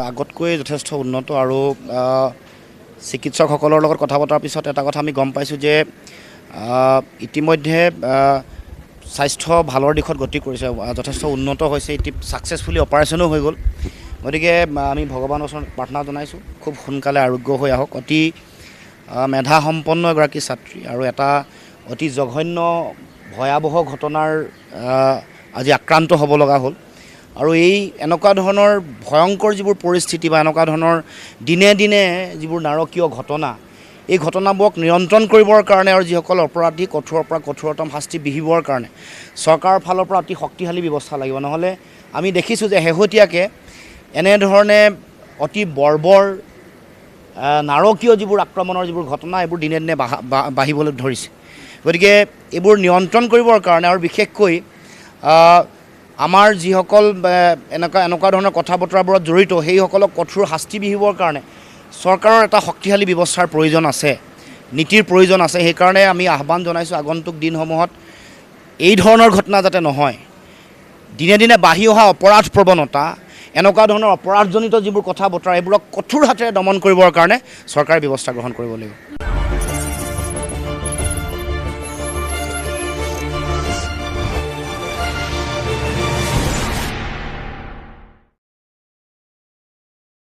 আগতকৈ যথেষ্ট উন্নত আৰু চিকিৎসকসকলৰ লগত কথা পতাৰ পিছত এটা কথা আমি গম পাইছোঁ যে ইতিমধ্যে স্বাস্থ্য ভালৰ দিশত গতি কৰিছে, যথেষ্ট উন্নত হৈছে, ছাকচেছফুলি অপাৰেশ্যনো হৈ গ'ল। গতিকে আমি ভগৱানৰ ওচৰত প্ৰাৰ্থনা জনাইছোঁ খুব সোনকালে আৰোগ্য হৈ আহক। অতি মেধাসম্পন্ন এগৰাকী ছাত্ৰী আৰু এটা অতি জঘন্য ভয়াৱহ ঘটনাৰ আজি আক্ৰান্ত হ'ব লগা হ'ল। আৰু এই এনেকুৱা ধৰণৰ ভয়ংকৰ যিবোৰ পৰিস্থিতি বা এনেকুৱা ধৰণৰ দিনে দিনে যিবোৰ নাৰকীয় ঘটনা, এই ঘটনাবোৰক নিয়ন্ত্ৰণ কৰিবৰ কাৰণে আৰু যিসকল অপৰাধী কঠোৰৰ পৰা কঠোৰতম শাস্তি বিহিবৰ কাৰণে চৰকাৰৰ ফালৰ পৰা অতি শক্তিশালী ব্যৱস্থা লাগিব। নহ'লে আমি দেখিছোঁ যে শেহতীয়াকৈ এনেধৰণে অতি বৰ্বৰ নাৰকীয় যিবোৰ আক্ৰমণৰ যিবোৰ ঘটনা, এইবোৰ দিনে দিনে বাঢ়িবলৈ ধৰিছে। গতিকে এইবোৰ নিয়ন্ত্ৰণ কৰিবৰ কাৰণে আৰু বিশেষকৈ আমাৰ যিসকল এনেকুৱা ধৰণৰ কথা বতৰাবোৰত জড়িত সেইসকলক কঠোৰ শাস্তি বিহিবৰ কাৰণে চৰকাৰৰ এটা শক্তিশালী ব্যৱস্থাৰ প্ৰয়োজন আছে, নীতিৰ প্ৰয়োজন আছে। সেইকাৰণে আমি আহ্বান জনাইছোঁ আগন্তুক দিনসমূহত এই ধৰণৰ ঘটনা যাতে নহয়। দিনে দিনে বাঢ়ি অহা অপৰাধ প্ৰৱণতা, এনেকুৱা ধৰণৰ অপৰাধজনিত যিবোৰ কথা বতৰা, এইবোৰক কঠোৰ হাতেৰে দমন কৰিবৰ কাৰণে চৰকাৰে ব্যৱস্থা গ্ৰহণ কৰিব লাগিব।